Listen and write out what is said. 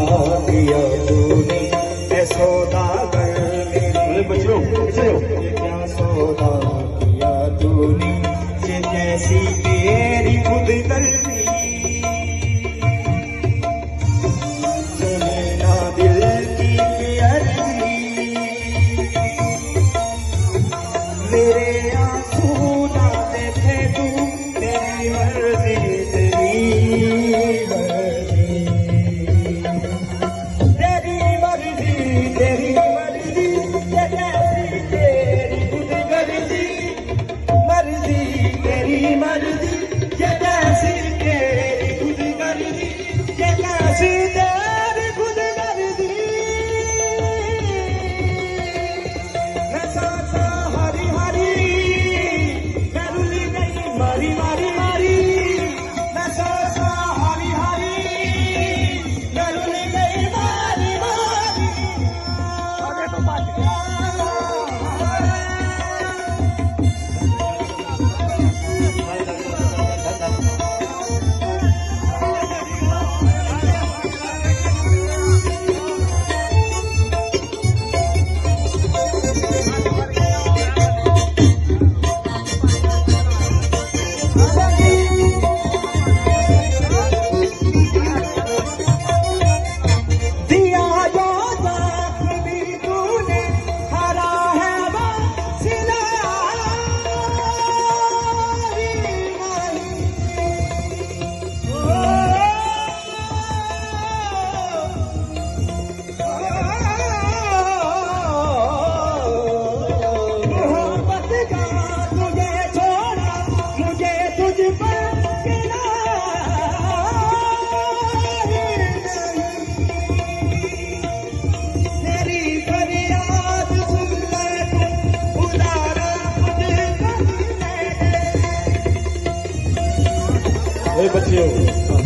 किया तूने ऐ सौदागर मेरे बच्चों क्या सौदा किया तूने ये कैसी तेरी खुद गर्मी सुने ना दिल की अर्जी मेरे आंसू ना देखे तू तेरी मर्जी तेरी मर्जी ये कैसी तेरी खुद गर्जी मर्जी तेरी मर्जी ये कैसी तेरी खुद गर्जी ये कैसी तेरी खुद गर्जी मैं सासा हरी हरी मैं रुली गई मारी मारी मारी मैं सासा हरी हरी मैं रुली गई मारी मारी बच्चियों